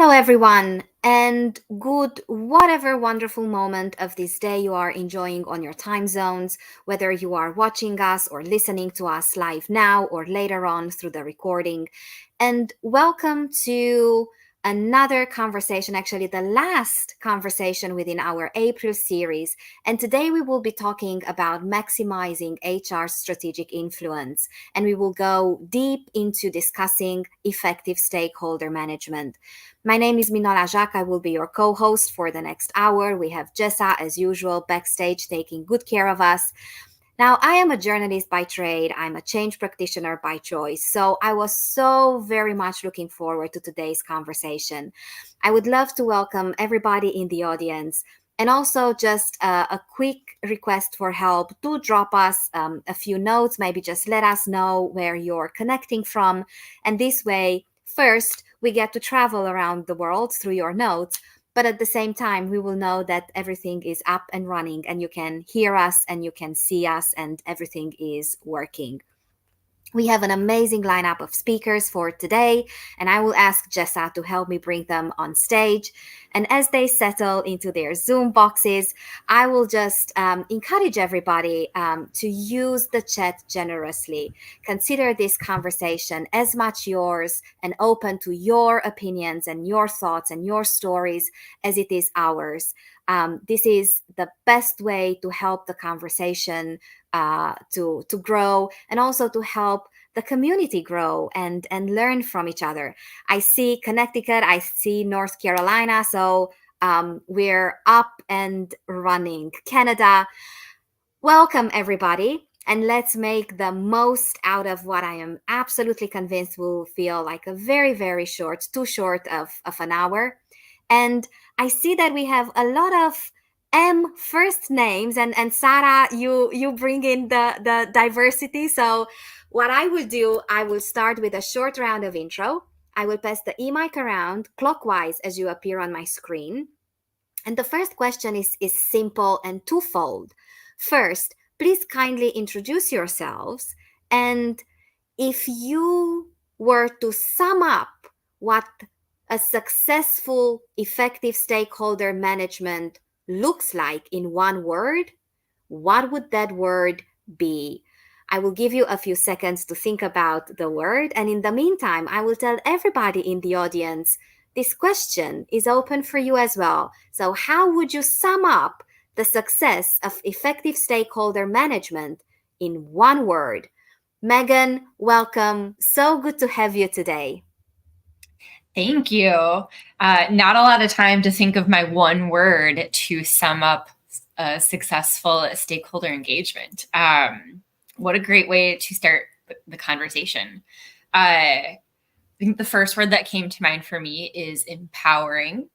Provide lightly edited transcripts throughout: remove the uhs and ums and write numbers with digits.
Hello, everyone, and good whatever wonderful moment of this day you are enjoying on your time zones, whether you are watching us or listening to us live now or later on through the recording. And welcome to another conversation, actually, the last conversation within our April series. And today we will be talking about maximizing HR strategic influence, and we will go deep into discussing effective stakeholder management. My name is Minola Jacques. I will be your co host for the next hour. We have Jessa, as usual, backstage taking good care of us. Now, I am a journalist by trade. I'm a change practitioner by choice. So I was so very much looking forward to today's conversation. I would love to welcome everybody in the audience. And also, just a quick request for help. Do drop us a few notes. Maybe just let us know where you're connecting from. And this way, first, we get to travel around the world through your notes. But at the same time, we will know that everything is up and running and you can hear us and you can see us and everything is working. We have an amazing lineup of speakers for today, and I will ask Jessa to help me bring them on stage. And as they settle into their Zoom boxes, I will just encourage everybody to use the chat generously. Consider this conversation as much yours and open to your opinions and your thoughts and your stories as it is ours. This is the best way to help the conversation to grow and also to help the community grow and learn from each other. I see Connecticut, I see North Carolina, so we're up and running. Canada, welcome everybody. And let's make the most out of what I am absolutely convinced will feel like a very, very short, too short of an hour. And I see that we have a lot of M first names, and Sarah, you bring in the diversity. So what I will do, I will start with a short round of intro. I will pass the e-mic around clockwise as you appear on my screen. And the first question is simple and twofold. First, please kindly introduce yourselves. And if you were to sum up what a successful, effective stakeholder management looks like in one word, what would that word be? I will give you a few seconds to think about the word. And in the meantime, I will tell everybody in the audience this question is open for you as well. So, how would you sum up the success of effective stakeholder management in one word? Megan, welcome. So good to have you today. Thank you. Not a lot of time to think of my one word to sum up a successful stakeholder engagement. What a great way to start the conversation. I think the first word that came to mind for me is empowering.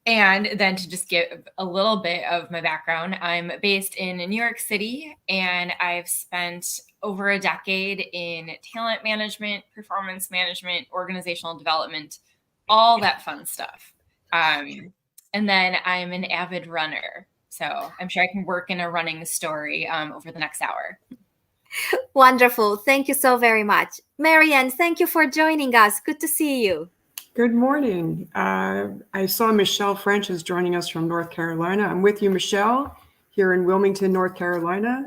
And then to just give a little bit of my background, I'm based in New York City, and I've spent over a decade in talent management, performance management, organizational development, all that fun stuff. And then I'm an avid runner. So I'm sure I can work in a running story over the next hour. Wonderful. Thank you so very much. Marianne, thank you for joining us. Good to see you. Good morning. I saw Michelle French is joining us from North Carolina. I'm with you, Michelle, here in Wilmington, North Carolina.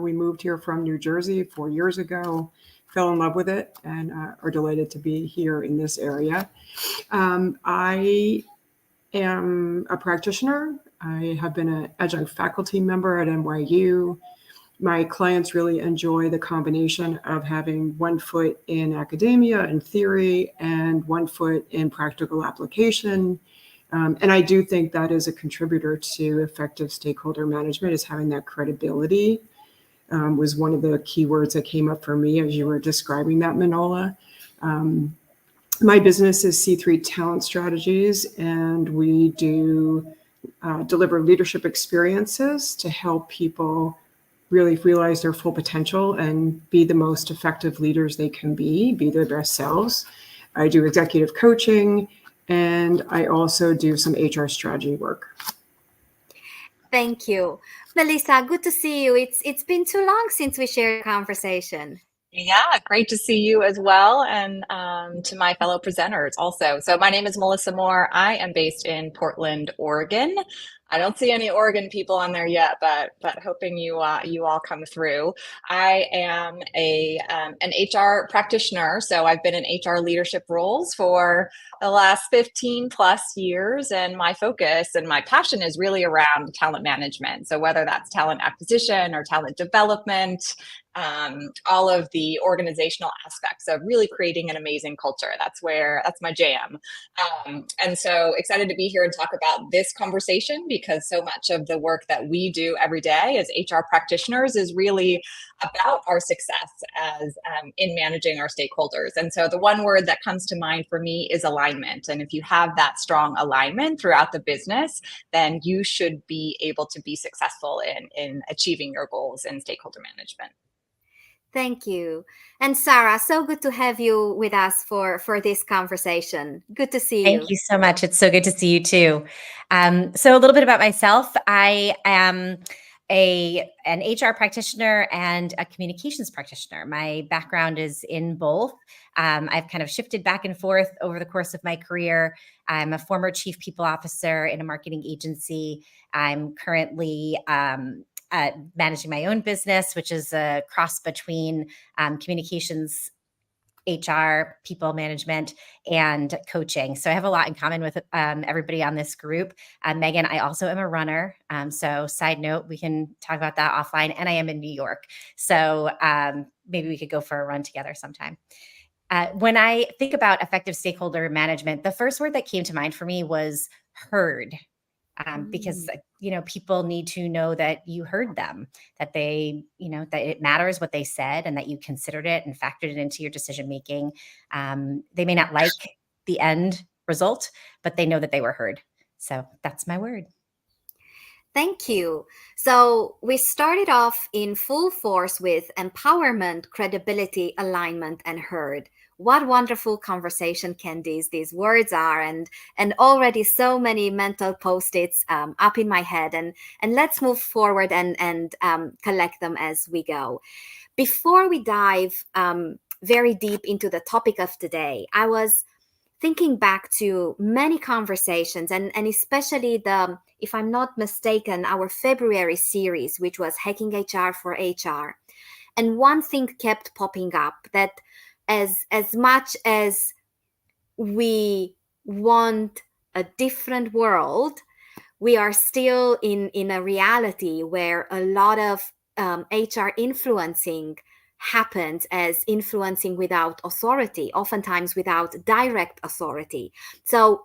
We moved here from New Jersey 4 years ago, fell in love with it, and are delighted to be here in this area. I am a practitioner. I have been an adjunct faculty member at NYU. My clients really enjoy the combination of having 1 foot in academia and theory and 1 foot in practical application. And I do think that is a contributor to effective stakeholder management, is having that credibility. Was one of the key words that came up for me as you were describing that, Manola. My business is C3 Talent Strategies, and we do deliver leadership experiences to help people really realize their full potential and be the most effective leaders they can be their best selves. I do executive coaching, and I also do some HR strategy work. Thank you. Melissa, good to see you. It's been too long since we shared a conversation. Yeah, great to see you as well, and to my fellow presenters also. So my name is Melissa Moore. I am based in Portland, Oregon. I don't see any Oregon people on there yet, but hoping you all come through. I am a an HR practitioner, so I've been in HR leadership roles for the last 15 plus years, and my focus and my passion is really around talent management. So whether that's talent acquisition or talent development, all of the organizational aspects of really creating an amazing culture. That's my jam. And so excited to be here and talk about this conversation, because so much of the work that we do every day as HR practitioners is really about our success as in managing our stakeholders. And so the one word that comes to mind for me is alignment. And if you have that strong alignment throughout the business, then you should be able to be successful in achieving your goals in stakeholder management. Thank you. And Sarah, so good to have you with us for this conversation. Good to see Thank you. you so much. It's so good to see you too. So a little bit about myself. I am an HR practitioner and a communications practitioner. My background is in both. I've kind of shifted back and forth over the course of my career. I'm a former chief people officer in a marketing agency. I'm currently managing my own business, which is a cross between communications, HR, people management, and coaching. So I have a lot in common with everybody on this group. Megan, I also am a runner. So side note, we can talk about that offline. And I am in New York. So maybe we could go for a run together sometime. When I think about effective stakeholder management, the first word that came to mind for me was heard. Because people need to know that you heard them, that that it matters what they said, and that you considered it and factored it into your decision making. They may not like the end result, but they know that they were heard. So that's my word. Thank you. So we started off in full force with empowerment, credibility, alignment, and heard. What wonderful conversation can these words are, and already so many mental post-its up in my head. And let's move forward and collect them as we go. Before we dive very deep into the topic of today, I was thinking back to many conversations, and especially if I'm not mistaken, our February series, which was Hacking HR for HR. And one thing kept popping up, that as much as we want a different world, we are still in a reality where a lot of HR influencing happens as influencing without authority, oftentimes without direct authority. So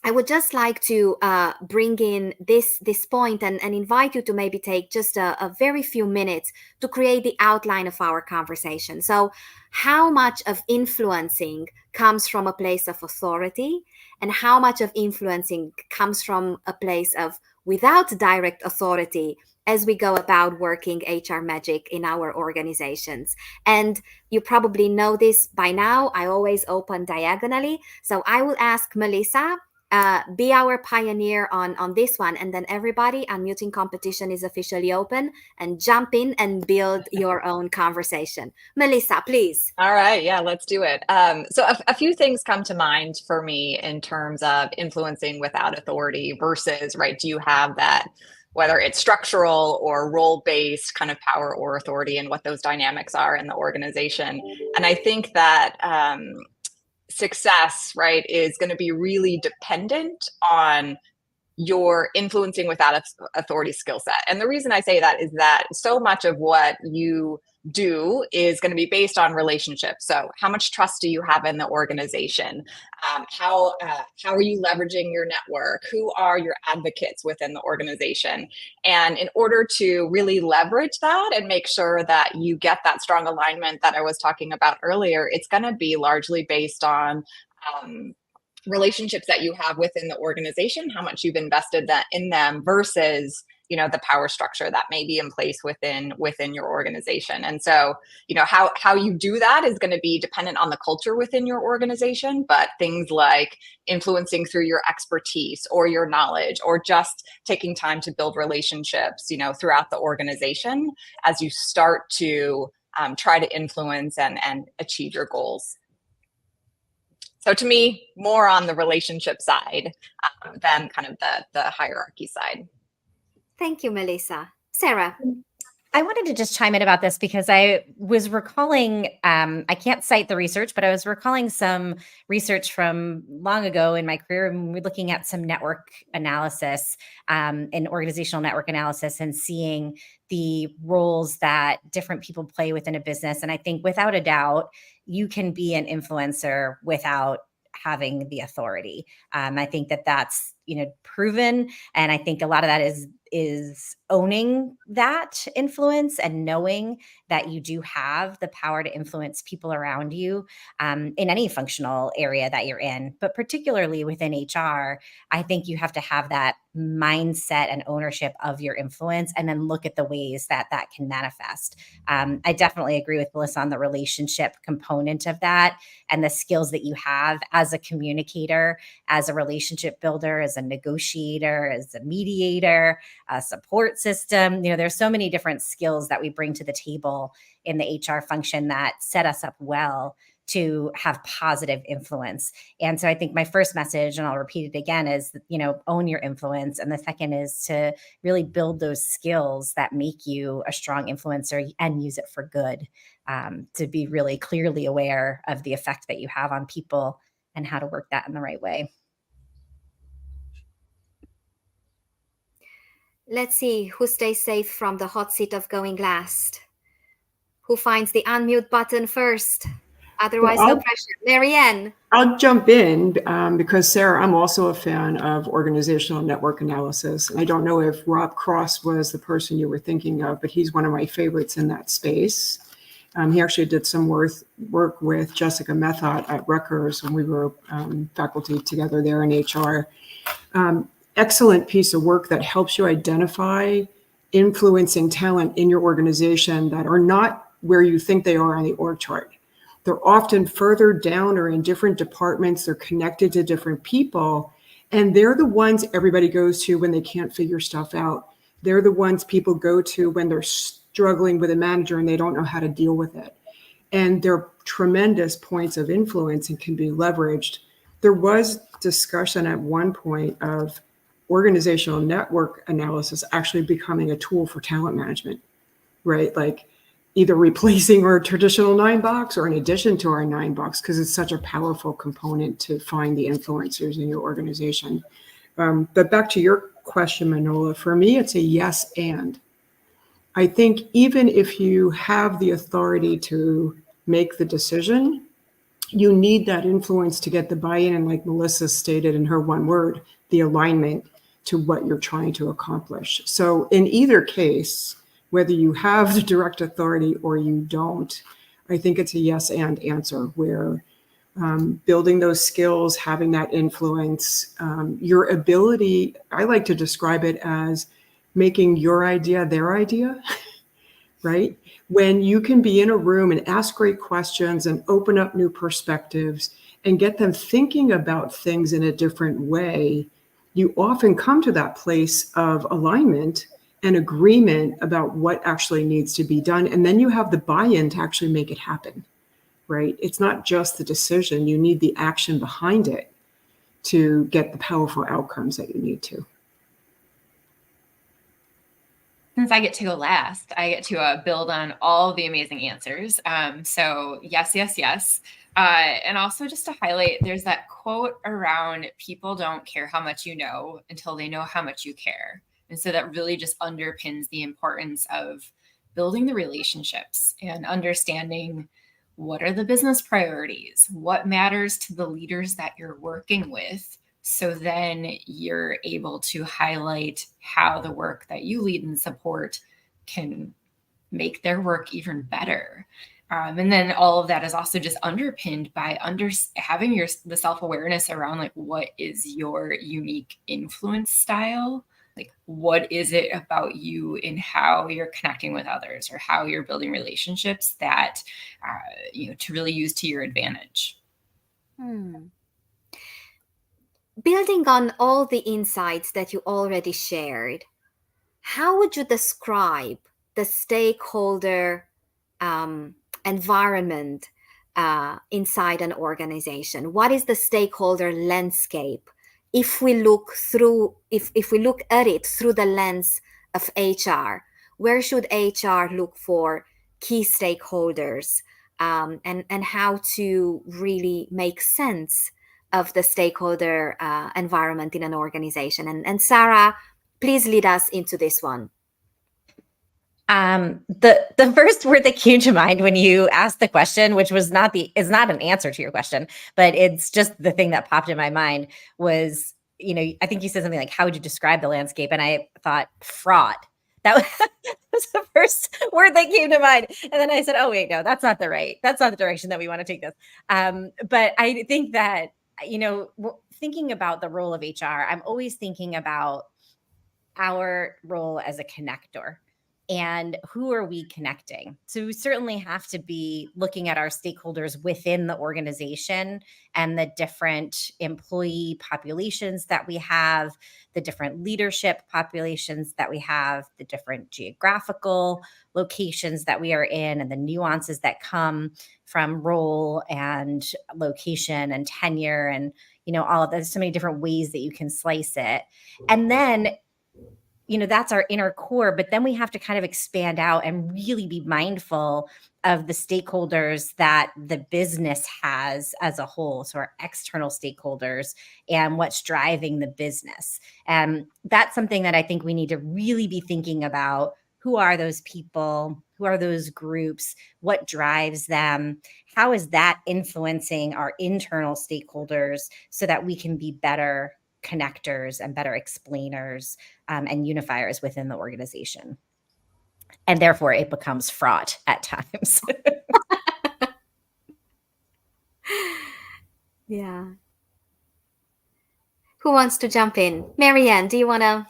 I would just like to bring in this point and invite you to maybe take just a very few minutes to create the outline of our conversation. So how much of influencing comes from a place of authority, and how much of influencing comes from a place of without direct authority as we go about working HR magic in our organizations? And you probably know this by now. I always open diagonally. So I will ask Melissa, be our pioneer on this one, and then everybody, unmuting competition is officially open, and jump in and build your own conversation. Melissa, please. All right, yeah, let's do it. So a few things come to mind for me in terms of influencing without authority versus, right, do you have that, whether it's structural or role-based kind of power or authority, and what those dynamics are in the organization. And I think that success, right, is going to be really dependent on your influencing without authority skill set. And the reason I say that is that so much of what you do is going to be based on relationships. So how much trust do you have in the organization? How are you leveraging your network? Who are your advocates within the organization? And in order to really leverage that and make sure that you get that strong alignment that I was talking about earlier, it's going to be largely based on relationships that you have within the organization, how much you've invested in them versus the power structure that may be in place within your organization. And so how you do that is going to be dependent on the culture within your organization, but things like influencing through your expertise or your knowledge, or just taking time to build relationships throughout the organization as you start to try to influence and achieve your goals. So to me, more on the relationship side than kind of the hierarchy side. Thank you, Melissa. Sarah. I wanted to just chime in about this because I was recalling, I can't cite the research, but I was recalling some research from long ago in my career. And we were looking at some network analysis and organizational network analysis and seeing the roles that different people play within a business. And I think without a doubt, you can be an influencer without having the authority. I think that that's, proven. And I think a lot of that is owning that influence and knowing that you do have the power to influence people around you in any functional area that you're in, but particularly within HR. I think you have to have that mindset and ownership of your influence and then look at the ways that that can manifest. I definitely agree with Melissa on the relationship component of that and the skills that you have as a communicator, as a relationship builder, as a negotiator, as a mediator, a support system. There's so many different skills that we bring to the table in the HR function that set us up well to have positive influence. And so I think my first message, and I'll repeat it again, is, own your influence. And the second is to really build those skills that make you a strong influencer and use it for good, to be really clearly aware of the effect that you have on people and how to work that in the right way. Let's see who stays safe from the hot seat of going last. Who finds the unmute button first? Otherwise, no pressure. Marianne. I'll jump in because, Sarah, I'm also a fan of organizational network analysis. And I don't know if Rob Cross was the person you were thinking of, but he's one of my favorites in that space. He actually did some work with Jessica Methot at Rutgers when we were faculty together there in HR. Excellent piece of work that helps you identify influencing talent in your organization that are not where you think they are on the org chart. They're often further down or in different departments. They're connected to different people. And they're the ones everybody goes to when they can't figure stuff out. They're the ones people go to when they're struggling with a manager and they don't know how to deal with it. And they're tremendous points of influence and can be leveraged. There was discussion at one point of organizational network analysis actually becoming a tool for talent management, right? Like either replacing our traditional 9-box or in addition to our 9-box, because it's such a powerful component to find the influencers in your organization. But back to your question, Manola, for me, it's a yes and. I think even if you have the authority to make the decision, you need that influence to get the buy-in, and like Melissa stated in her one word, the alignment to what you're trying to accomplish. So in either case, whether you have the direct authority or you don't, I think it's a yes and answer where building those skills, having that influence, your ability, I like to describe it as making your idea their idea, right? When you can be in a room and ask great questions and open up new perspectives and get them thinking about things in a different way, you often come to that place of alignment and agreement about what actually needs to be done. And then you have the buy-in to actually make it happen, right? It's not just the decision, you need the action behind it to get the powerful outcomes that you need to. Since I get to go last, I get to build on all the amazing answers. So yes, yes, yes. And also just to highlight, there's that quote around people don't care how much you know until they know how much you care. And so that really just underpins the importance of building the relationships and understanding what are the business priorities, what matters to the leaders that you're working with. So then you're able to highlight how the work that you lead and support can make their work even better. And then all of that is also just underpinned by having the self-awareness around like, what is your unique influence style? Like, what is it about you in how you're connecting with others or how you're building relationships that, to really use to your advantage. Building on all the insights that you already shared, how would you describe the stakeholder environment inside an organization? What is the stakeholder landscape? If we look at it through the lens of HR, where should HR look for key stakeholders, and how to really make sense of the stakeholder environment in an organization? And Sarah, please lead us into this one. The first word that came to mind when you asked the question, which is not an answer to your question, but it's just the thing that popped in my mind, was, I think you said something like, how would you describe the landscape? And I thought fraud. That was the first word that came to mind. And then I said, oh wait, no, that's not the direction that we want to take this. But I think that, thinking about the role of HR, I'm always thinking about our role as a connector. And who are we connecting? So we certainly have to be looking at our stakeholders within the organization and the different employee populations that we have, the different leadership populations that we have, the different geographical locations that we are in, and the nuances that come from role and location and tenure and, all of that. There's so many different ways that you can slice it. And then that's our inner core, but then we have to kind of expand out and really be mindful of the stakeholders that the business has as a whole. So our external stakeholders and what's driving the business. And that's something that I think we need to really be thinking about. Who are those people? Who are those groups? What drives them? How is that influencing our internal stakeholders so that we can be better connectors and better explainers and unifiers within the organization? And therefore it becomes fraught at times. Yeah. Who wants to jump in? Marianne, do you want to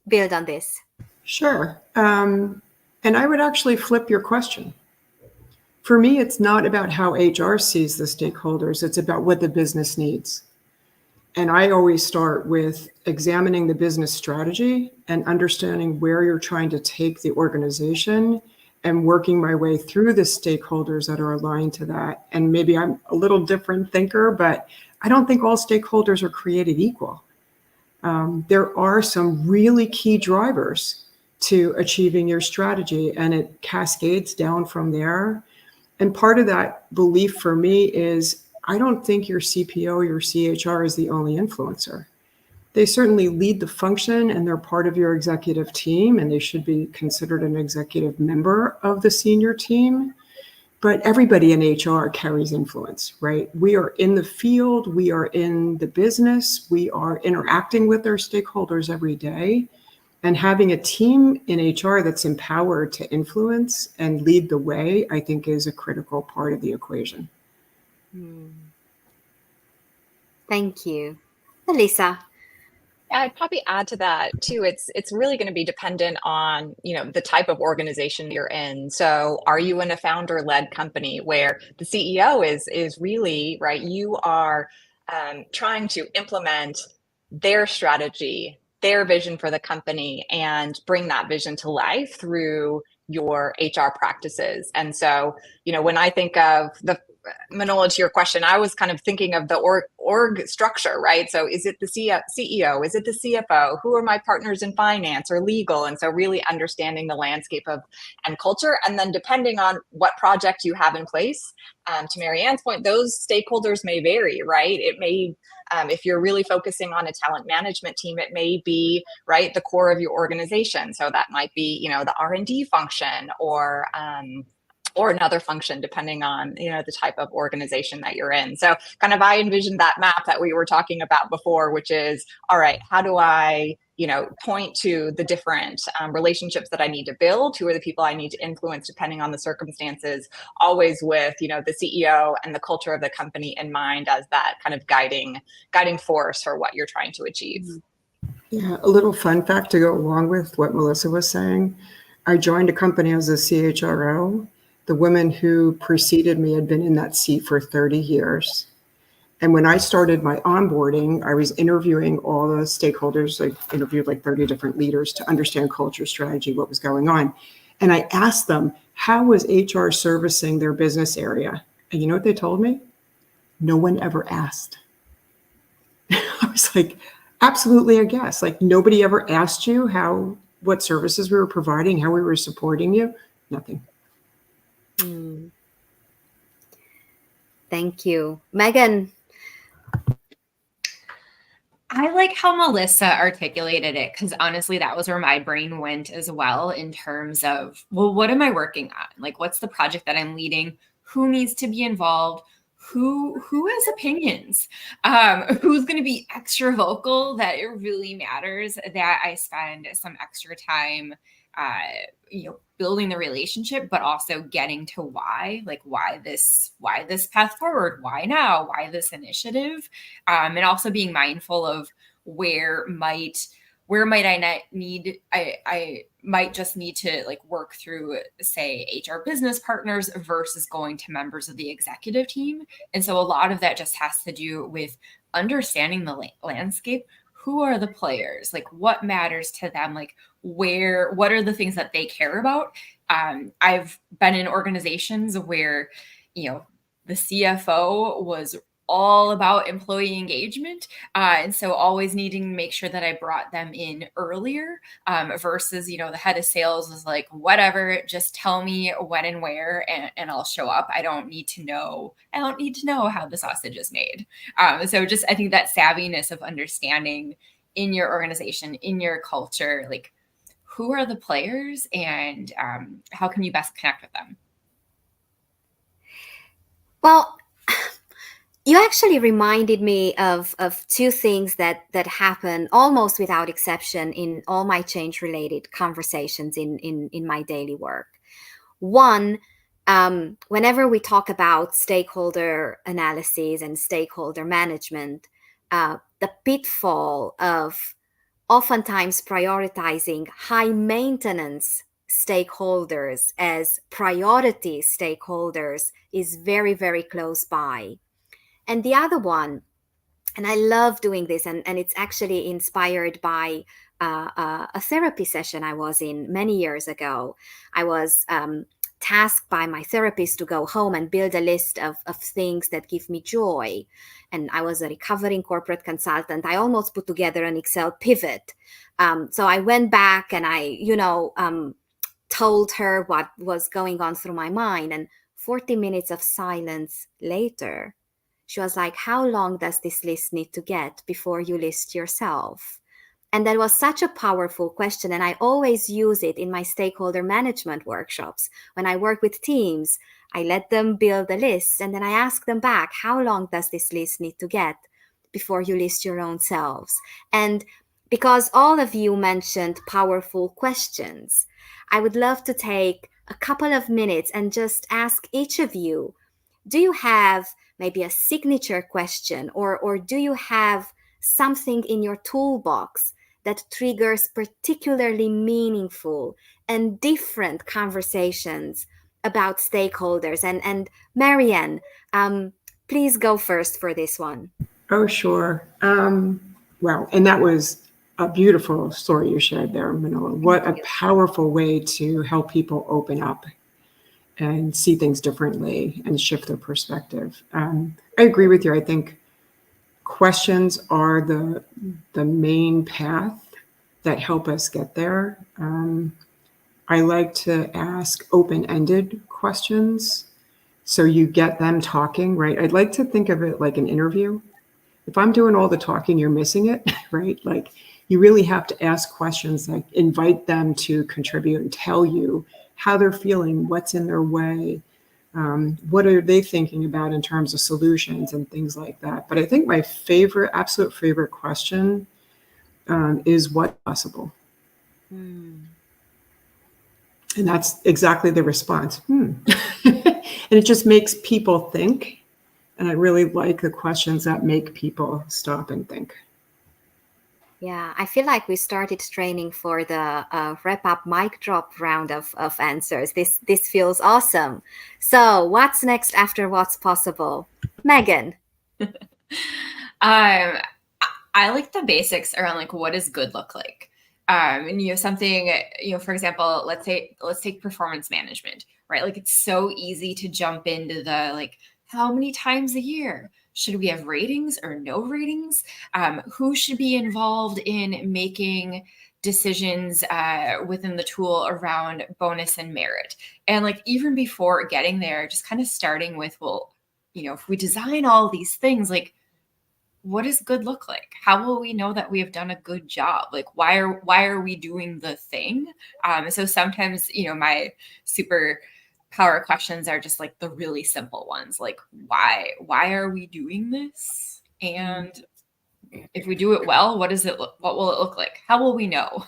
build on this? Sure. And I would actually flip your question. For me, it's not about how HR sees the stakeholders. It's about what the business needs. And I always start with examining the business strategy and understanding where you're trying to take the organization and working my way through the stakeholders that are aligned to that. And maybe I'm a little different thinker, but I don't think all stakeholders are created equal. There are some really key drivers to achieving your strategy, and it cascades down from there. And part of that belief for me is, I don't think your CPO, your CHR is the only influencer. They certainly lead the function and they're part of your executive team, and they should be considered an executive member of the senior team. But everybody in HR carries influence, right? We are in the field, we are in the business, we are interacting with our stakeholders every day. And having a team in HR that's empowered to influence and lead the way, I think, is a critical part of the equation. Thank you. Elisa. I'd probably add to that too. It's really going to be dependent on, the type of organization you're in. So are you in a founder-led company where the CEO is really, right, you are trying to implement their strategy, their vision for the company, and bring that vision to life through your HR practices. And so, when I think of Manola, to your question, I was kind of thinking of the org structure, right? So is it the CEO? Is it the CFO? Who are my partners in finance or legal? And so really understanding the landscape of and culture. And then depending on what project you have in place, to Marianne's point, those stakeholders may vary, right? It may, if you're really focusing on a talent management team, it may be, right, the core of your organization. So that might be, the R&D function or another function, depending on, the type of organization that you're in. So kind of I envisioned that map that we were talking about before, which is, all right, how do I, point to the different relationships that I need to build? Who are the people I need to influence depending on the circumstances, always with, the CEO and the culture of the company in mind as that kind of guiding force for what you're trying to achieve. Yeah, a little fun fact to go along with what Melissa was saying. I joined a company as a CHRO. The woman who preceded me had been in that seat for 30 years. And when I started my onboarding, I was interviewing all the stakeholders. I interviewed like 30 different leaders to understand culture, strategy, what was going on. And I asked them, how was HR servicing their business area? And you know what they told me? No one ever asked. I was like, absolutely, I guess. Like, nobody ever asked you what services we were providing, how we were supporting you. Nothing. Thank you. Megan. I like how Melissa articulated it, because honestly, that was where my brain went as well, in terms of, well, what am I working on? Like, what's the project that I'm leading? Who needs to be involved? Who has opinions? Who's going to be extra vocal that it really matters that I spend some extra time building the relationship, but also getting to why this path forward, why now, why this initiative, and also being mindful of where might I might just need to like work through, say, HR business partners versus going to members of the executive team. And so a lot of that just has to do with understanding the landscape. Who are the players? Like, what matters to them? Like, what are the things that they care about? I've been in organizations where, the CFO was all about employee engagement. And so always needing to make sure that I brought them in earlier, versus, the head of sales was like, whatever, just tell me when and where, and I'll show up. I don't need to know how the sausage is made. So just, I think that savviness of understanding in your organization, in your culture, like, who are the players, and how can you best connect with them? Well, you actually reminded me of two things that happen almost without exception in all my change-related conversations in my daily work. One, whenever we talk about stakeholder analysis and stakeholder management, the pitfall of oftentimes prioritizing high maintenance stakeholders as priority stakeholders is very, very close by. And the other one, and I love doing this, and it's actually inspired by a therapy session I was in many years ago. I was tasked by my therapist to go home and build a list of things that give me joy. And I was a recovering corporate consultant. I almost put together an Excel pivot. So I went back and I, told her what was going on through my mind. And 40 minutes of silence later, she was like, how long does this list need to get before you list yourself? And that was such a powerful question. And I always use it in my stakeholder management workshops. When I work with teams, I let them build a list and then I ask them back, how long does this list need to get before you list your own selves? And because all of you mentioned powerful questions, I would love to take a couple of minutes and just ask each of you, do you have maybe a signature question, or do you have something in your toolbox that triggers particularly meaningful and different conversations about stakeholders? And Marianne, please go first for this one. Oh, sure. Wow. And that was a beautiful story you shared there, Manila. What a powerful way to help people open up and see things differently and shift their perspective. I agree with you. I think questions are the main path that help us get there. I like to ask open-ended questions so you get them talking, right? I'd like to think of it like an interview. If I'm doing all the talking, you're missing it, right? Like, you really have to ask questions that invite them to contribute and tell you how they're feeling, what's in their way, what are they thinking about in terms of solutions and things like that. But I think my absolute favorite question is what's possible? And that's exactly the response. And it just makes people think. And I really like the questions that make people stop and think. Yeah, I feel like we started training for the wrap-up mic drop round of answers. This feels awesome. So what's next after what's possible? Megan? I like the basics around like, what does good look like? And something, for example, let's take performance management, right? Like, it's so easy to jump into the, like, how many times a year should we have ratings or no ratings? Who should be involved in making decisions within the tool around bonus and merit? And, like, even before getting there, just kind of starting with, well, if we design all these things, like, what does good look like? How will we know that we have done a good job? Like, why are we doing the thing? So sometimes, my super power questions are just like the really simple ones, like, why are we doing this? And if we do it well, what will it look like? How will we know?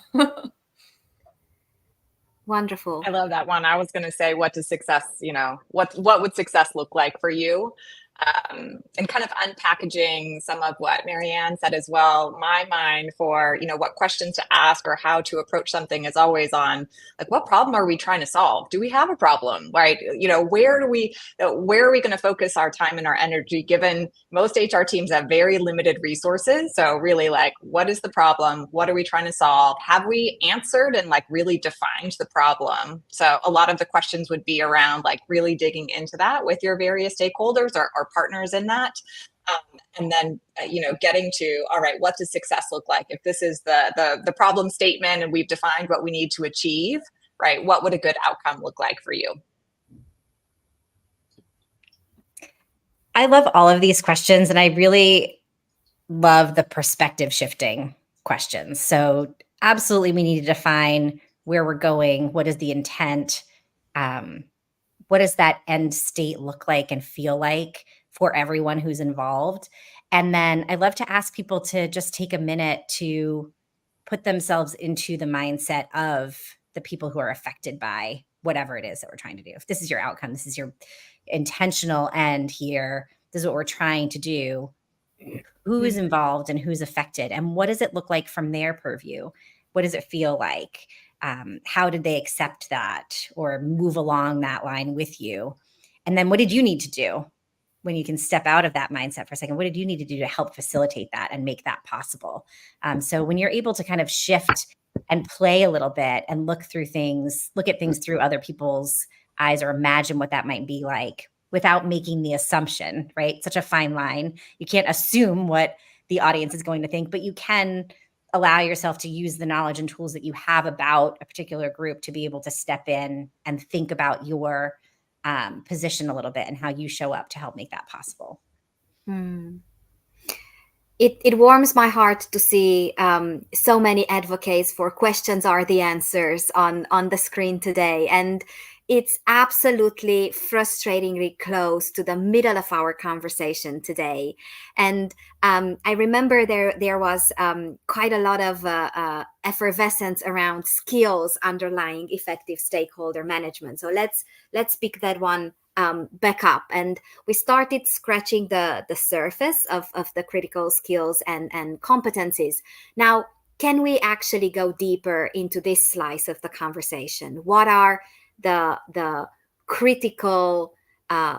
Wonderful. I love that one. I was going to say, what does success, what would success look like for you? And kind of unpackaging some of what Marianne said as well. My mind for, what questions to ask or how to approach something is always on, like, what problem are we trying to solve? Do we have a problem, right? Where are we going to focus our time and our energy, given most HR teams have very limited resources? So really, like, what is the problem? What are we trying to solve? Have we answered and, like, really defined the problem? So a lot of the questions would be around, like, really digging into that with your various stakeholders or partners in that. And then, getting to, all right, what does success look like? If this is the problem statement and we've defined what we need to achieve, right, what would a good outcome look like for you? I love all of these questions, and I really love the perspective shifting questions. So absolutely, we need to define where we're going. What is the intent? What does that end state look like and feel like for everyone who's involved? And then I love to ask people to just take a minute to put themselves into the mindset of the people who are affected by whatever it is that we're trying to do. If this is your outcome, this is your intentional end here, this is what we're trying to do. Who is involved and who's affected, and what does it look like from their purview? What does it feel like? How did they accept that or move along that line with you? And then what did you need to do when you can step out of that mindset for a second? What did you need to do to help facilitate that and make that possible? So when you're able to kind of shift and play a little bit and look at things through other people's eyes, or imagine what that might be like without making the assumption, right? Such a fine line. You can't assume what the audience is going to think, but you can allow yourself to use the knowledge and tools that you have about a particular group to be able to step in and think about your position a little bit and how you show up to help make that possible. It warms my heart to see so many advocates for questions are the answers on the screen today. And it's absolutely frustratingly close to the middle of our conversation today. And I remember there was quite a lot of effervescence around skills underlying effective stakeholder management. So let's pick that one back up. And we started scratching the surface of the critical skills and competencies. Now, can we actually go deeper into this slice of the conversation? What are the critical,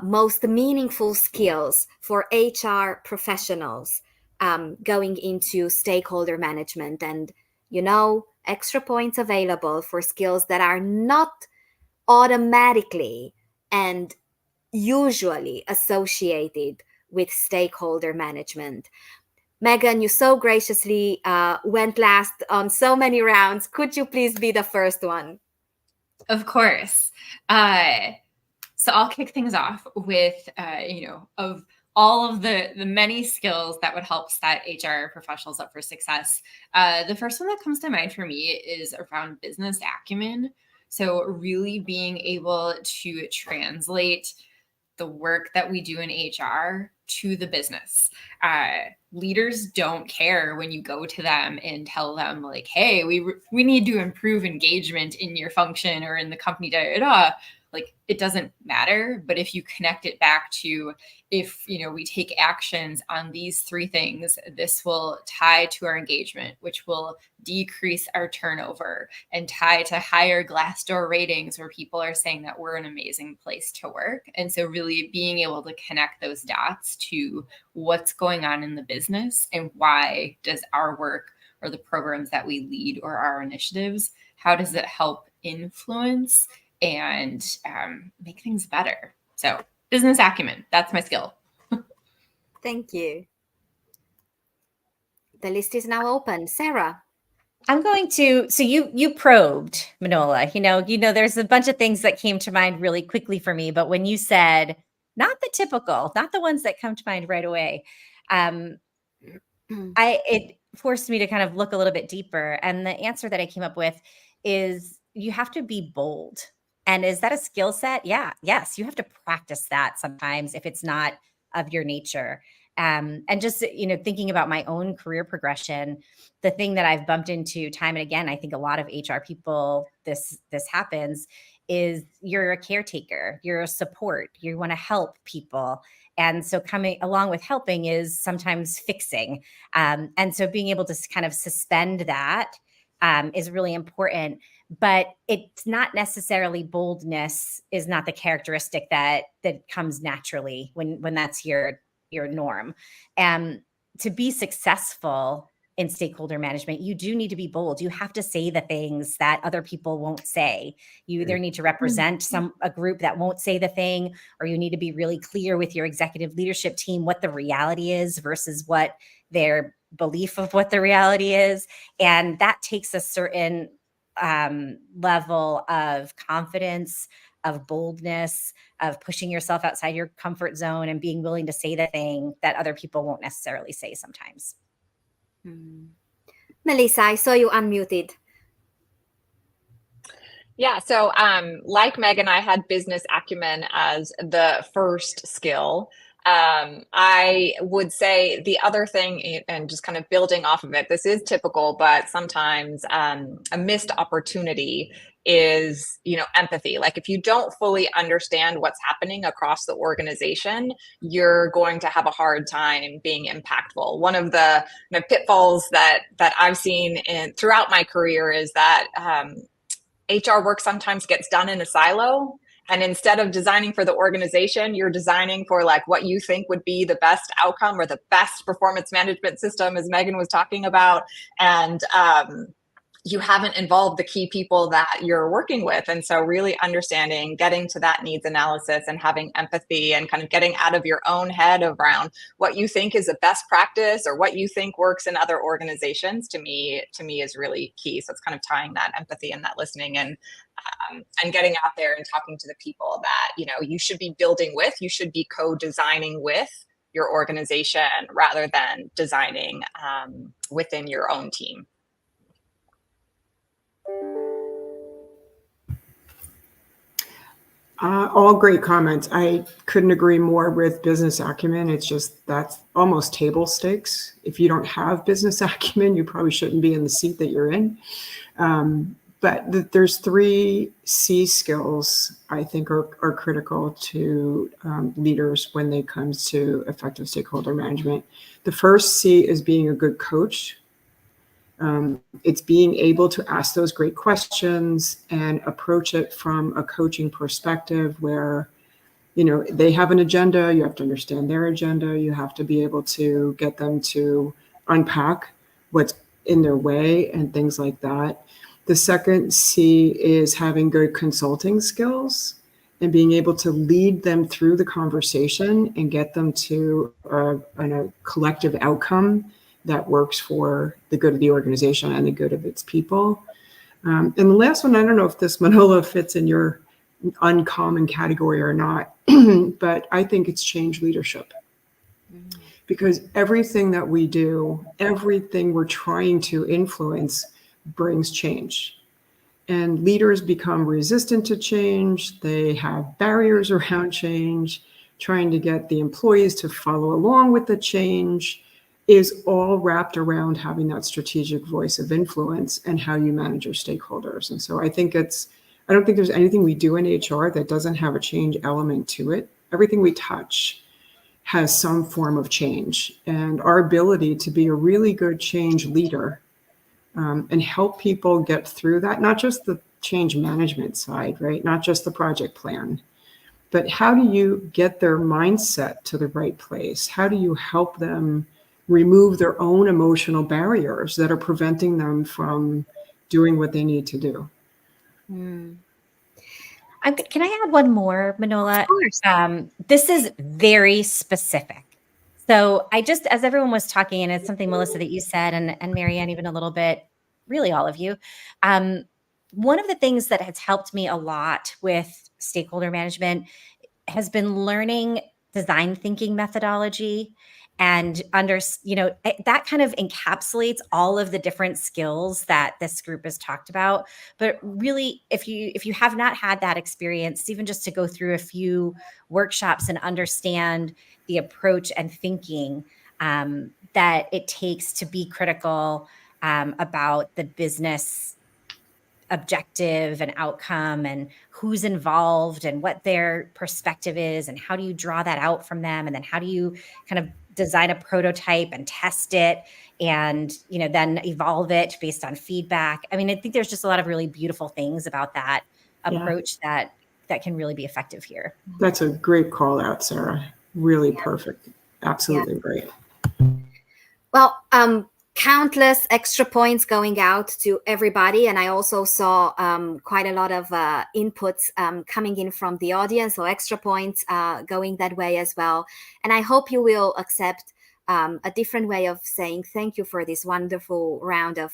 most meaningful skills for HR professionals going into stakeholder management? And, extra points available for skills that are not automatically and usually associated with stakeholder management. Megan, you so graciously went last on so many rounds. Could you please be the first one? Of course. So I'll kick things off with, of all of the many skills that would help set HR professionals up for success. The first one that comes to mind for me is around business acumen. So really being able to translate the work that we do in HR to the business. Leaders don't care when you go to them and tell them, like, hey, we need to improve engagement in your function or in the company, like, it doesn't matter. But if you connect it back to, if we take actions on these three things, this will tie to our engagement, which will decrease our turnover and tie to higher Glassdoor ratings where people are saying that we're an amazing place to work. And so really being able to connect those dots to what's going on in the business and why does our work or the programs that we lead or our initiatives, how does it help influence and make things better? So business acumen, that's my skill. Thank you. The list is now open. Sarah. I'm going to, so you probed, Manola, there's a bunch of things that came to mind really quickly for me, but when you said, not the typical, not the ones that come to mind right away, it forced me to kind of look a little bit deeper. And the answer that I came up with is you have to be bold. And is that a skill set? Yeah. Yes. You have to practice that sometimes if it's not of your nature. And just, thinking about my own career progression, the thing that I've bumped into time and again, I think a lot of HR people, this happens, is you're a caretaker, you're a support, you want to help people. And so coming along with helping is sometimes fixing. And so being able to kind of suspend that is really important. But it's not necessarily boldness is not the characteristic that comes naturally when that's your norm. And to be successful in stakeholder management, you do need to be bold. You have to say the things that other people won't say. You either need to represent a group that won't say the thing, or you need to be really clear with your executive leadership team what the reality is versus what their belief of what the reality is. And that takes a certain level of confidence, of boldness, of pushing yourself outside your comfort zone and being willing to say the thing that other people won't necessarily say sometimes. Melissa, I saw you unmuted. Yeah, so like Megan, I had business acumen as the first skill. I would say the other thing, and just kind of building off of it, this is typical, but sometimes a missed opportunity is, empathy. Like if you don't fully understand what's happening across the organization, you're going to have a hard time being impactful. One of the pitfalls that I've seen throughout my career is that HR work sometimes gets done in a silo. And instead of designing for the organization, you're designing for like what you think would be the best outcome or the best performance management system, as Megan was talking about. And you haven't involved the key people that you're working with. And so really understanding, getting to that needs analysis and having empathy and kind of getting out of your own head around what you think is the best practice or what you think works in other organizations, to me is really key. So it's kind of tying that empathy and that listening and getting out there and talking to the people that, you should be building with, you should be co-designing with your organization rather than designing within your own team. All great comments. I couldn't agree more with business acumen. It's just that's almost table stakes. If you don't have business acumen, you probably shouldn't be in the seat that you're in. But there's 3 C skills I think are critical to leaders when it comes to effective stakeholder management. The first C is being a good coach. It's being able to ask those great questions and approach it from a coaching perspective where, they have an agenda. You have to understand their agenda. You have to be able to get them to unpack what's in their way and things like that. The second C is having good consulting skills and being able to lead them through the conversation and get them to a collective outcome that works for the good of the organization and the good of its people. And the last one, I don't know if this Manola fits in your uncommon category or not, but I think it's change leadership. Because everything that we do, everything we're trying to influence brings change. And leaders become resistant to change. They have barriers around change. Trying to get the employees to follow along with the change is all wrapped around having that strategic voice of influence and how you manage your stakeholders. And so I don't think there's anything we do in HR that doesn't have a change element to it. Everything we touch has some form of change, and our ability to be a really good change leader and help people get through that, not just the change management side, right? Not just the project plan, but how do you get their mindset to the right place? How do you help them remove their own emotional barriers that are preventing them from doing what they need to do. Mm. Can I add one more, Manola? Of course. This is very specific. So I just, as everyone was talking, and it's something, Melissa, that you said, and Marianne, even a little bit, really all of you. One of the things that has helped me a lot with stakeholder management has been learning design thinking methodology and that kind of encapsulates all of the different skills that this group has talked about. But really, if you have not had that experience, even just to go through a few workshops and understand the approach and thinking that it takes to be critical about the business objective and outcome and who's involved and what their perspective is and how do you draw that out from them, and then how do you kind of design a prototype and test it and then evolve it based on feedback. I mean, I think there's just a lot of really beautiful things about that approach that can really be effective here. That's a great call out, Sarah. Really perfect. Absolutely right. Well, countless extra points going out to everybody. And I also saw quite a lot of inputs coming in from the audience. So extra points going that way as well. And I hope you will accept a different way of saying thank you for this wonderful round of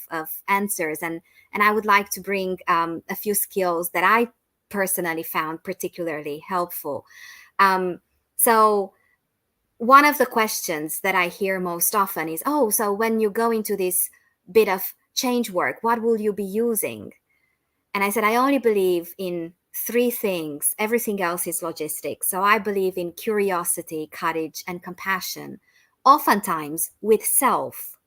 answers. And I would like to bring a few skills that I personally found particularly helpful. So one of the questions that I hear most often is, oh, so when you go into this bit of change work, what will you be using? And I said, I only believe in three things. Everything else is logistics. So I believe in curiosity, courage, and compassion, oftentimes with self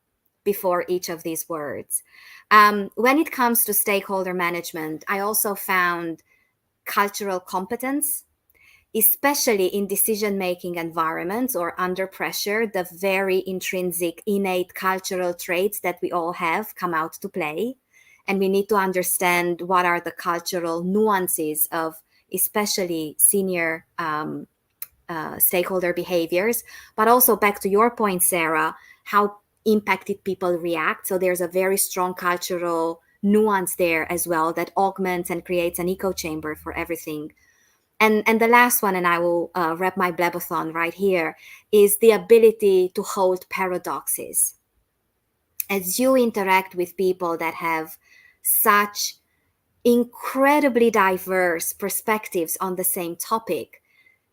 before each of these words. When it comes to stakeholder management, I also found cultural competence, especially in decision-making environments or under pressure. The very intrinsic, innate cultural traits that we all have come out to play. And we need to understand what are the cultural nuances of especially senior stakeholder behaviors. But also back to your point, Sarah, how impacted people react. So there's a very strong cultural nuance there as well that augments and creates an echo chamber for everything. And the last one, and I will wrap my blabathon right here, is the ability to hold paradoxes. As you interact with people that have such incredibly diverse perspectives on the same topic,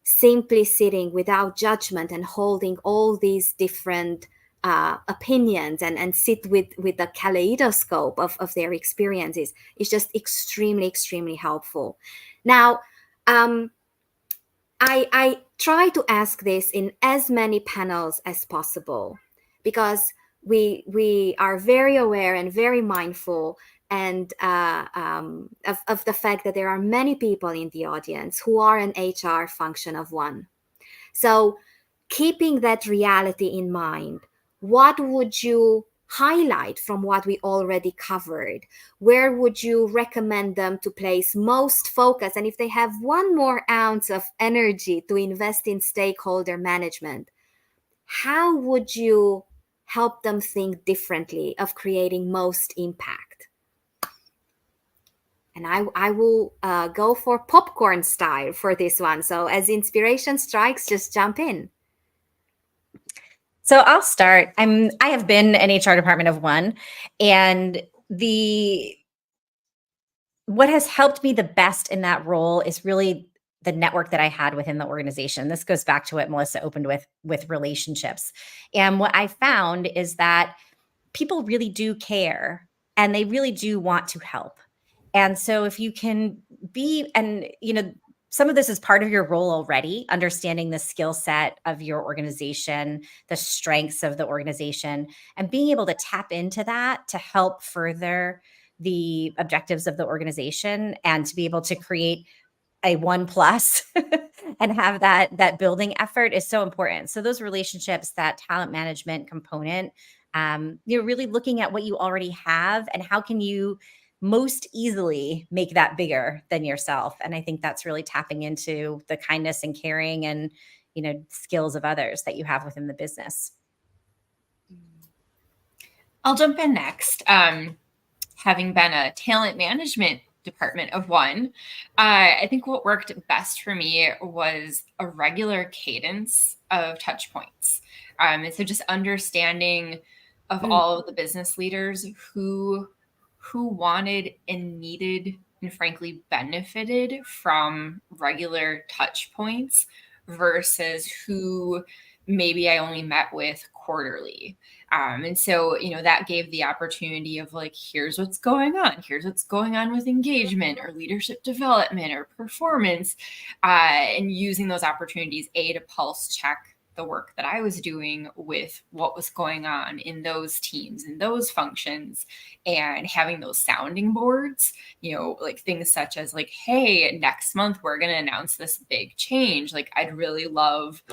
simply sitting without judgment and holding all these different opinions and sit with the kaleidoscope of their experiences is just extremely, extremely helpful. Now, I try to ask this in as many panels as possible because we are very aware and very mindful and of the fact that there are many people in the audience who are an HR function of one. So keeping that reality in mind, what would you highlight from what we already covered? Where would you recommend them to place most focus? And if they have one more ounce of energy to invest in stakeholder management, how would you help them think differently of creating most impact? And I will go for popcorn style for this one. So as inspiration strikes, just jump in. So I'll start. I have been an HR department of one, and what has helped me the best in that role is really the network that I had within the organization. This goes back to what Melissa opened with relationships. And what I found is that people really do care and they really do want to help. And so if you can be, and some of this is part of your role already, understanding the skill set of your organization, the strengths of the organization, and being able to tap into that to help further the objectives of the organization and to be able to create a 1+ and have that building effort is so important. So those relationships, that talent management component, you're really looking at what you already have and how can you most easily make that bigger than yourself. And I think that's really tapping into the kindness and caring and skills of others that you have within the business. I'll jump in next. Having been a talent management department of one, I think what worked best for me was a regular cadence of touch points. And so just understanding of all of the business leaders who wanted and needed and frankly benefited from regular touch points versus who maybe I only met with quarterly. And so, that gave the opportunity of like, here's what's going on. Here's what's going on with engagement or leadership development or performance, and using those opportunities, to pulse check the work that I was doing with what was going on in those teams and those functions, and having those sounding boards, like things such as like, hey, next month we're going to announce this big change. Like, I'd really love,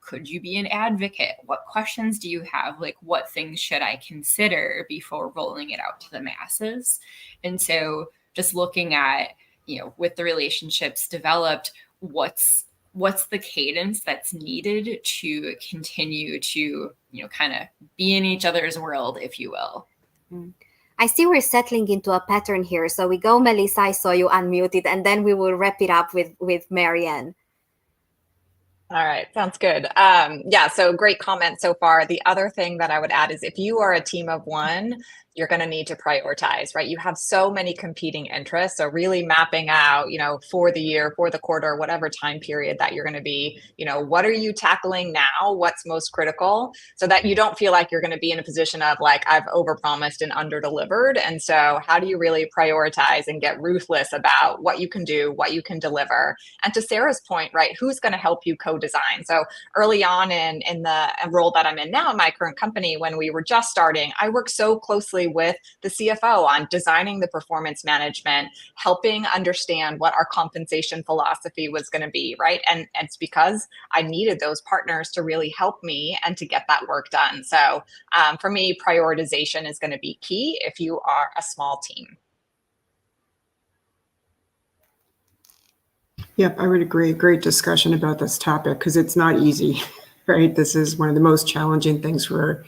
could you be an advocate? What questions do you have? Like, what things should I consider before rolling it out to the masses? And so just looking at, with the relationships developed, what's the cadence that's needed to continue to, kind of be in each other's world, if you will. I see we're settling into a pattern here. So we go, Melissa, I saw you unmuted, and then we will wrap it up with Marianne. All right, sounds good. Yeah, so great comment so far. The other thing that I would add is if you are a team of one, you're going to need to prioritize, right? You have so many competing interests. So really mapping out, for the year, for the quarter, whatever time period that you're going to be, what are you tackling now? What's most critical, so that you don't feel like you're going to be in a position of like, I've overpromised and underdelivered. And so how do you really prioritize and get ruthless about what you can do, what you can deliver? And to Sarah's point, right, who's going to help you co-design? So early on in the role that I'm in now in my current company, when we were just starting, I worked so closely with the CFO on designing the performance management, helping understand what our compensation philosophy was going to be, right? And it's because I needed those partners to really help me and to get that work done. So for me, prioritization is going to be key if you are a small team. Yep, I would agree. Great discussion about this topic because it's not easy, right? This is one of the most challenging things for,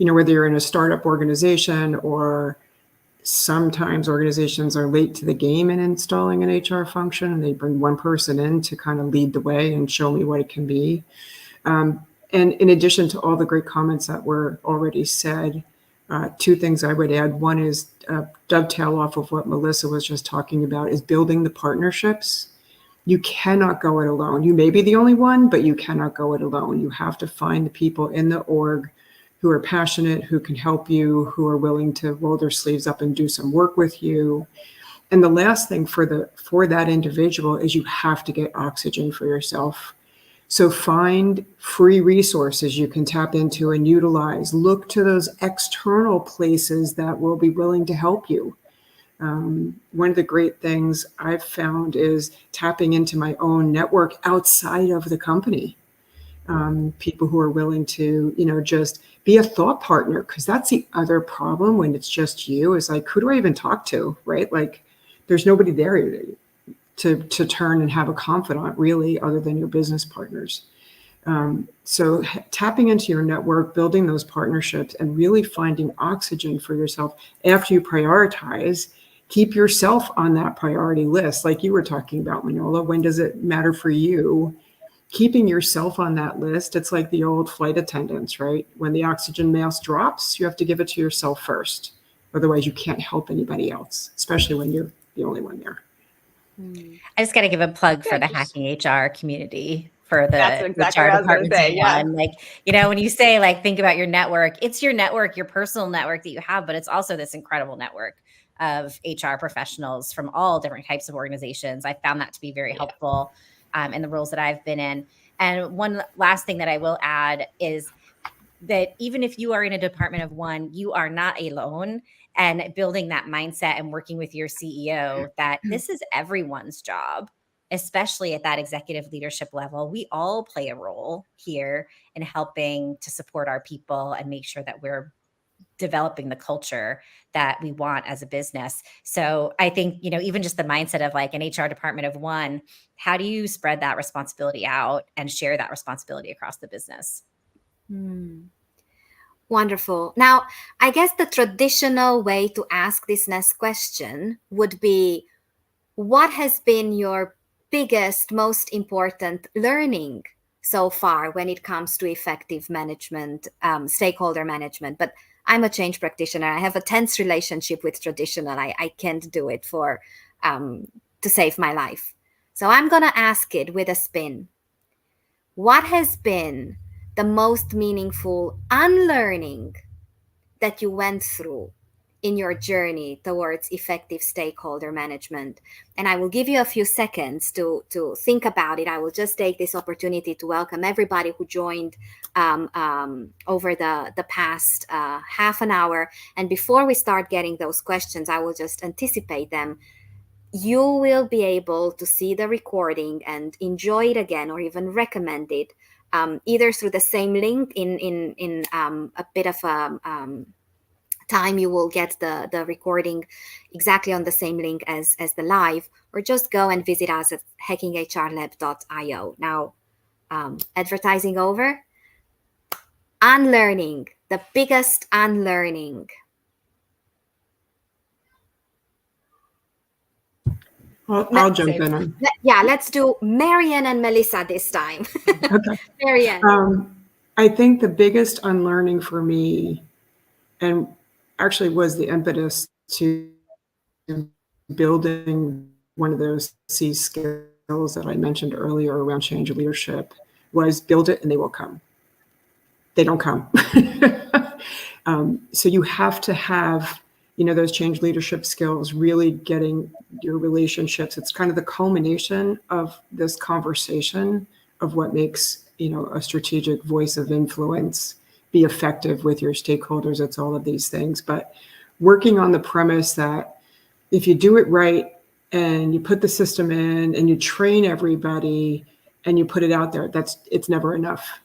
whether you're in a startup organization or sometimes organizations are late to the game in installing an HR function and they bring one person in to kind of lead the way and show me what it can be. And in addition to all the great comments that were already said, two things I would add. One is dovetail off of what Melissa was just talking about is building the partnerships. You cannot go it alone. You may be the only one, but you cannot go it alone. You have to find the people in the org who are passionate, who can help you, who are willing to roll their sleeves up and do some work with you. And the last thing for that individual is you have to get oxygen for yourself. So find free resources you can tap into and utilize. Look to those external places that will be willing to help you. One of the great things I've found is tapping into my own network outside of the company. People who are willing to, just be a thought partner, because that's the other problem when it's just you is like, who do I even talk to, right? Like there's nobody there to turn and have a confidant really other than your business partners. So tapping into your network, building those partnerships and really finding oxygen for yourself after you prioritize. Keep yourself on that priority list. Like you were talking about, Manola, when does it matter for you? Keeping yourself on that list. It's like the old flight attendants, right? When the oxygen mask drops, you have to give it to yourself first. Otherwise, you can't help anybody else, especially when you're the only one there. I just got to give a plug for the Hacking HR community for the That's exactly HR what I was gonna departments say, of yeah. one. Like, when you say like, think about your network, it's your network, your personal network that you have, but it's also this incredible network of HR professionals from all different types of organizations. I found that to be very helpful in the roles that I've been in. And one last thing that I will add is that even if you are in a department of one, you are not alone. And building that mindset and working with your CEO that this is everyone's job, especially at that executive leadership level. We all play a role here in helping to support our people and make sure that we're developing the culture that we want as a business. So I think, even just the mindset of like an HR department of one, how do you spread that responsibility out and share that responsibility across the business? Wonderful. Now, I guess the traditional way to ask this next question would be, what has been your biggest, most important learning so far when it comes to effective management, stakeholder management? But I'm a change practitioner. I have a tense relationship with traditional. I can't do it for to save my life. So I'm gonna ask it with a spin. What has been the most meaningful unlearning that you went through in your journey towards effective stakeholder management? And I will give you a few seconds to think about it. I will just take this opportunity to welcome everybody who joined over the past half an hour. And before we start getting those questions, I will just anticipate them. You will be able to see the recording and enjoy it again, or even recommend it, either through the same link in a bit of a time. You will get the recording exactly on the same link as the live, or just go and visit us at hackinghrlab.io. Now, advertising over. Unlearning, the biggest unlearning. I'll jump in. Yeah, let's do Marianne and Melissa this time. Okay. Marianne. I think the biggest unlearning for me, and actually was the impetus to building one of those C skills that I mentioned earlier around change leadership, was build it and they will come. They don't come. So you have to have, those change leadership skills, really getting your relationships. It's kind of the culmination of this conversation of what makes, a strategic voice of influence be effective with your stakeholders. It's all of these things, but working on the premise that if you do it right and you put the system in and you train everybody and you put it out there, it's never enough.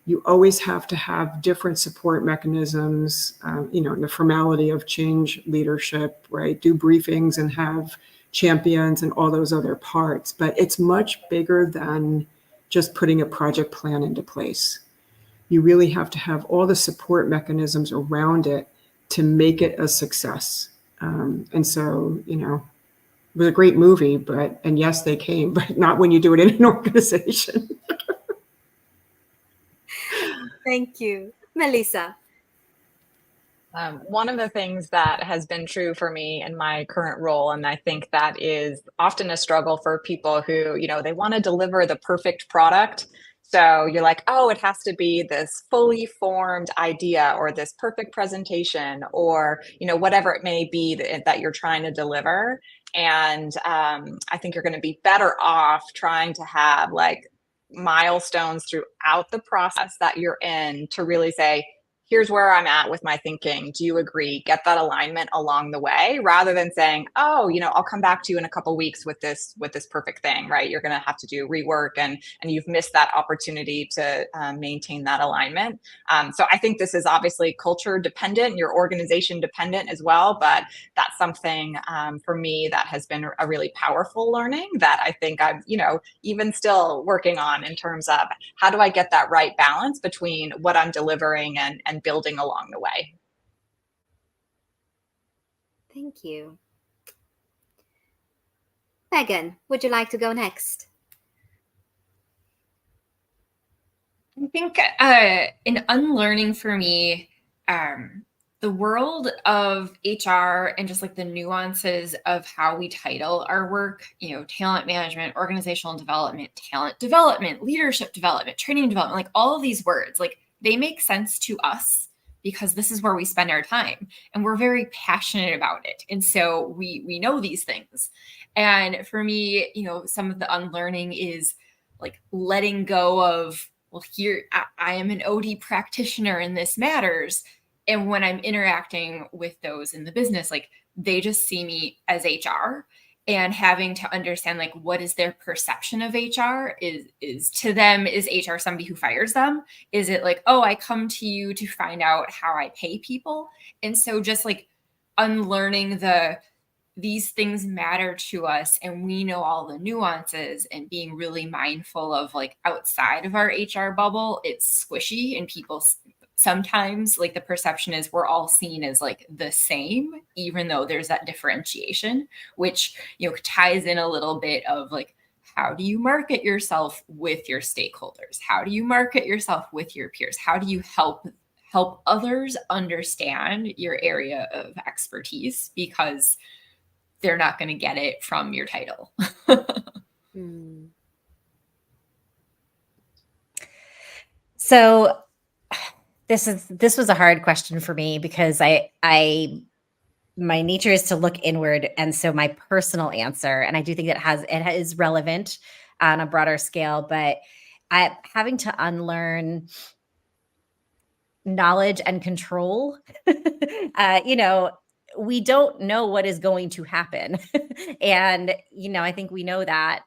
You always have to have different support mechanisms, the formality of change leadership, right? Do briefings and have champions and all those other parts. But it's much bigger than just putting a project plan into place. You really have to have all the support mechanisms around it to make it a success. And so, it was a great movie, and yes, they came, but not when you do it in an organization. Thank you. Melissa. One of the things that has been true for me in my current role, and I think that is often a struggle for people who, they want to deliver the perfect product. So you're like, oh, it has to be this fully formed idea or this perfect presentation or, whatever it may be that you're trying to deliver. And I think you're going to be better off trying to have like milestones throughout the process that you're in to really say, here's where I'm at with my thinking. Do you agree? Get that alignment along the way, rather than saying, oh, I'll come back to you in a couple of weeks with this perfect thing, right? You're going to have to do rework and you've missed that opportunity to maintain that alignment. So I think this is obviously culture dependent, your organization dependent as well, but that's something for me that has been a really powerful learning that I think I'm, even still working on in terms of how do I get that right balance between what I'm delivering and building along the way. Thank you. Megan, would you like to go next? I think an unlearning for me, the world of HR and just like the nuances of how we title our work, talent management, organizational development, talent development, leadership development, training development, like all of these words, like they make sense to us because this is where we spend our time and we're very passionate about it. And so we know these things. And for me, some of the unlearning is like letting go of, well, here I am an OD practitioner and this matters. And when I'm interacting with those in the business, like they just see me as HR, and having to understand like what is their perception of HR is to them, is HR somebody who fires them? Is it like, oh, I come to you to find out how I pay people? And so just like unlearning these things matter to us and we know all the nuances, and being really mindful of like outside of our HR bubble, it's squishy and people sometimes like the perception is we're all seen as like the same, even though there's that differentiation, which, ties in a little bit of like, how do you market yourself with your stakeholders? How do you market yourself with your peers? How do you help others understand your area of expertise, because they're not going to get it from your title. So this was a hard question for me, because my nature is to look inward. And so my personal answer, and I do think it is relevant on a broader scale, but having to unlearn knowledge and control, we don't know what is going to happen. And, I think we know that,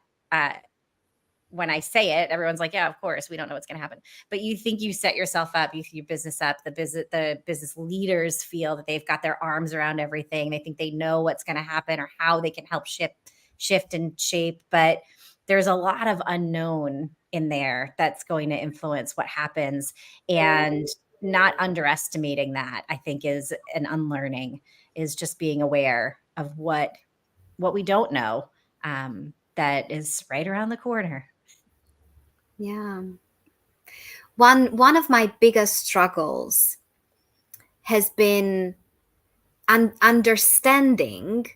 when I say it, everyone's like, yeah, of course, we don't know what's going to happen. But you think you set yourself up, you your business up, the business leaders feel that they've got their arms around everything. They think they know what's going to happen or how they can help shift and shape. But there's a lot of unknown in there that's going to influence what happens. And not underestimating that, I think, is an unlearning, is just being aware of what we don't know, that is right around the corner. Yeah. One of my biggest struggles has been understanding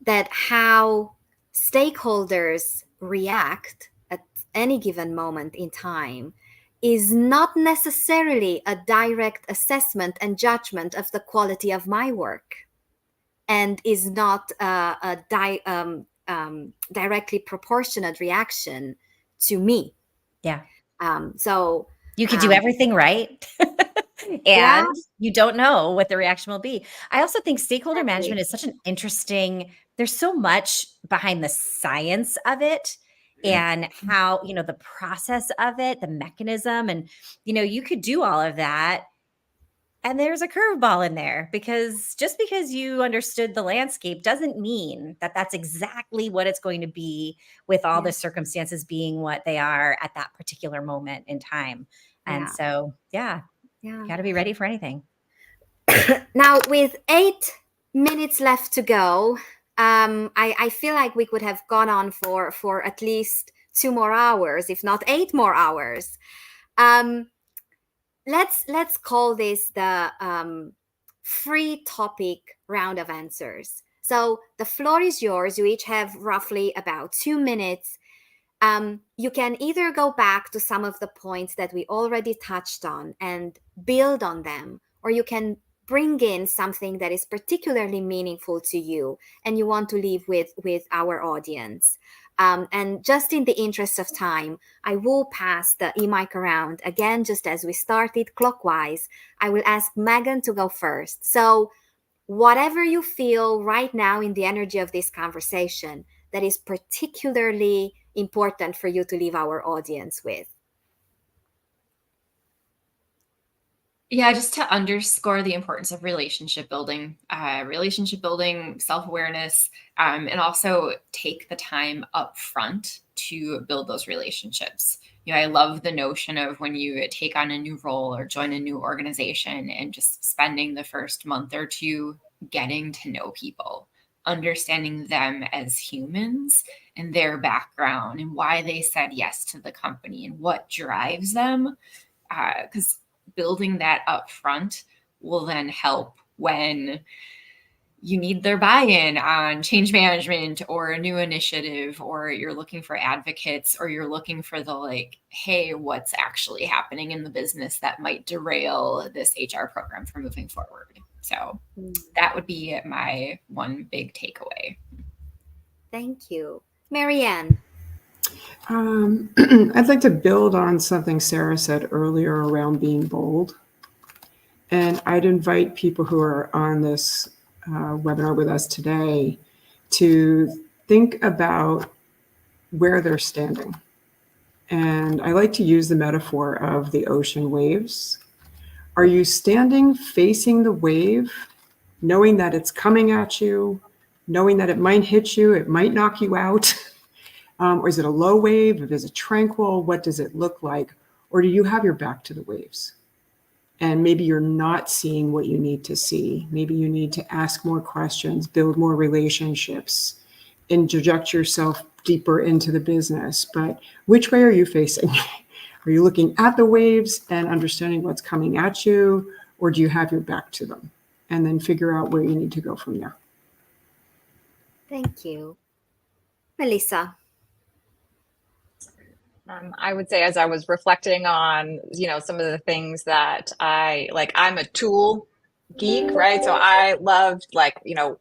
that how stakeholders react at any given moment in time is not necessarily a direct assessment and judgment of the quality of my work, and is not a directly proportionate reaction to me. Yeah. So you could do everything right. And you don't know what the reaction will be. I also think stakeholder management is such an interesting, there's so much behind the science of it, and how, the process of it, the mechanism, and, you could do all of that. And there's a curveball in there, because just because you understood the landscape doesn't mean that that's exactly what it's going to be, with all the circumstances being what they are at that particular moment in time. And so, you got to be ready for anything. Now, with 8 minutes left to go, I feel like we could have gone on for at least 2 more hours, if not 8 more hours. Let's call this the free topic round of answers. So the floor is yours. You each have roughly about 2 minutes. You can either go back to some of the points that we already touched on and build on them, or you can bring in something that is particularly meaningful to you and you want to leave with our audience. And just in the interest of time, I will pass the e-mic around again, just as we started clockwise. I will ask Megan to go first. So whatever you feel right now in the energy of this conversation that is particularly important for you to leave our audience with. Yeah, just to underscore the importance of relationship building, self-awareness, and also take the time up front to build those relationships. I love the notion of when you take on a new role or join a new organization and just spending the first month or two getting to know people, understanding them as humans and their background and why they said yes to the company and what drives them. Because building that up front will then help when you need their buy-in on change management or a new initiative, or you're looking for advocates, or you're looking for the like, hey, what's actually happening in the business that might derail this HR program from moving forward. So that would be my one big takeaway. Thank you. Marianne. I'd like to build on something Sarah said earlier around being bold. And I'd invite people who are on this webinar with us today to think about where they're standing. And I like to use the metaphor of the ocean waves. Are you standing facing the wave, knowing that it's coming at you, knowing that it might hit you, it might knock you out? Or is it a low wave? Is it tranquil? What does it look like? Or do you have your back to the waves? and maybe you're not seeing what you need to see. Maybe you need to ask more questions, build more relationships, interject yourself deeper into the business. But which way are you facing? Are you looking at the waves and understanding what's coming at you, or do you have your back to them? And then figure out where you need to go from there. Thank you. Melissa. I would say, as I was reflecting on, some of the things that I'm a tool geek, right? So I loved,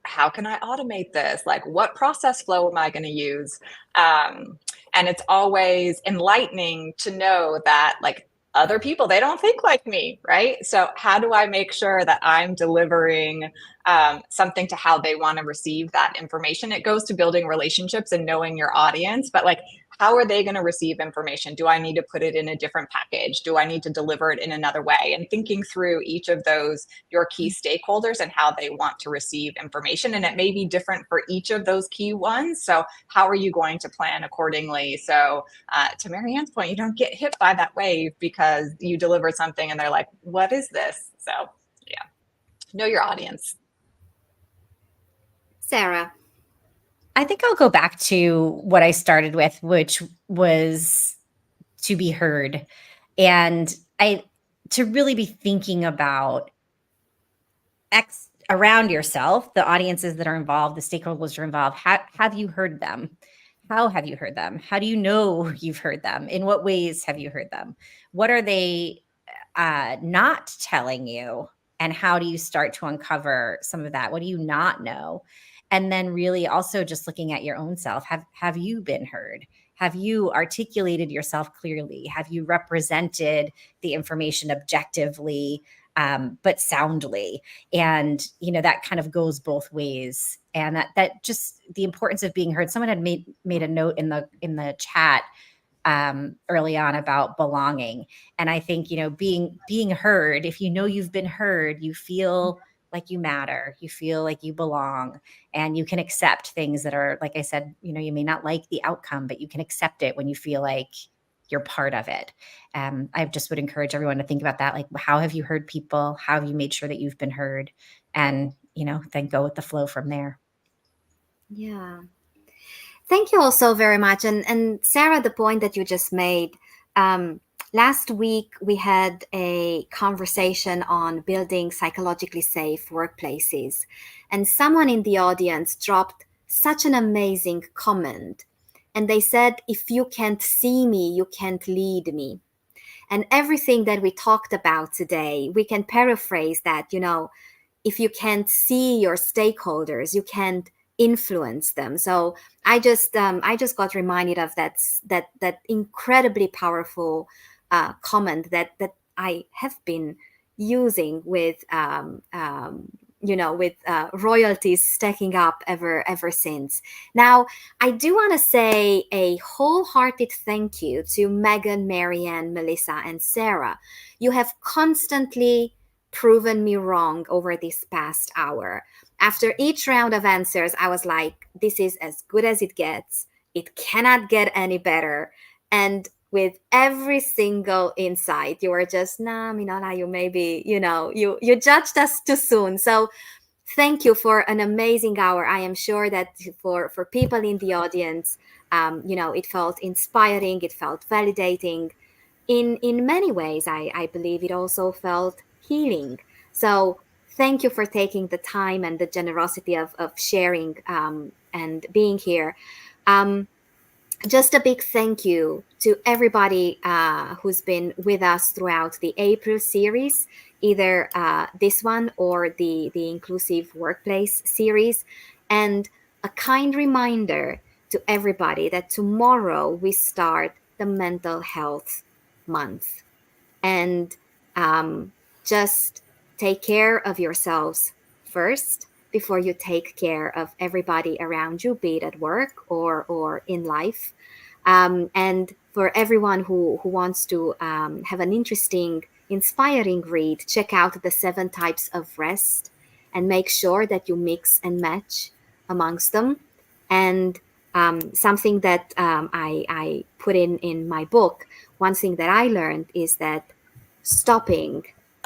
how can I automate this? Like, what process flow am I going to use? And it's always enlightening to know that, like, other people, they don't think like me, right? So how do I make sure that I'm delivering something to how they want to receive that information? It goes to building relationships and knowing your audience, but like, how are they going to receive information? Do I need to put it in a different package? Do I need to deliver it in another way? And thinking through each of those, your key stakeholders and how they want to receive information. And it may be different for each of those key ones. So how are you going to plan accordingly? So to Marianne's point, you don't get hit by that wave because you deliver something and they're like, what is this? So yeah, know your audience. Sarah. I think I'll go back to what I started with, which was to be heard. And to really be thinking about around yourself, the audiences that are involved, the stakeholders that are involved. Have you heard them? How have you heard them? How do you know you've heard them? In what ways have you heard them? What are they not telling you? And how do you start to uncover some of that? What do you not know? And then really also just looking at your own self. Have you been heard? Have you articulated yourself clearly? Have you represented the information objectively, but soundly? And, that kind of goes both ways. And that just the importance of being heard. Someone had made a note in the chat early on about belonging. And I think, being heard, if you've been heard, you feel like you matter, you feel like you belong, and you can accept things that are, like I said, you may not like the outcome, but you can accept it when you feel like you're part of it. I just would encourage everyone to think about that. Like, how have you heard people? How have you made sure that you've been heard? And, then go with the flow from there. Yeah. Thank you all so very much. And Sarah, the point that you just made, last week we had a conversation on building psychologically safe workplaces. And someone in the audience dropped such an amazing comment. And they said, if you can't see me, you can't lead me. And everything that we talked about today, we can paraphrase that, if you can't see your stakeholders, you can't influence them. So I just got reminded of that incredibly powerful comment that I have been using with royalties stacking up ever since. Now, I do want to say a wholehearted thank you to Megan, Marianne, Melissa, and Sarah. You have constantly proven me wrong over this past hour. After each round of answers, I was like, this is as good as it gets. It cannot get any better. And with every single insight, you were just, nah, Minola, you maybe, you judged us too soon. So thank you for an amazing hour. I am sure that for people in the audience, it felt inspiring, it felt validating. In many ways, I believe it also felt healing. So thank you for taking the time and the generosity of sharing and being here. Just a big thank you to everybody who's been with us throughout the April series, either this one or the Inclusive Workplace series. And a kind reminder to everybody that tomorrow we start the Mental Health Month. And just take care of yourselves first before you take care of everybody around you, be it at work or in life. And for everyone who wants to have an interesting, inspiring read, check out the 7 types of rest and make sure that you mix and match amongst them. And something that I put in my book, one thing that I learned is that stopping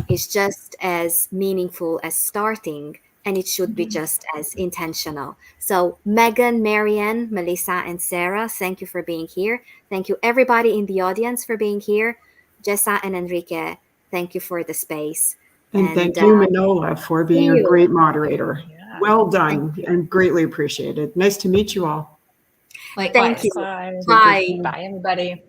is just as meaningful as starting, and it should be just as intentional. So, Megan, Marianne, Melissa, and Sarah, thank you for being here. Thank you, everybody in the audience, for being here. Jessa and Enrique, thank you for the space. And thank you, Manola, for being a great moderator. Yeah. Well done and greatly appreciated. Nice to meet you all. Likewise. Thank you. Bye. Bye. Bye, everybody.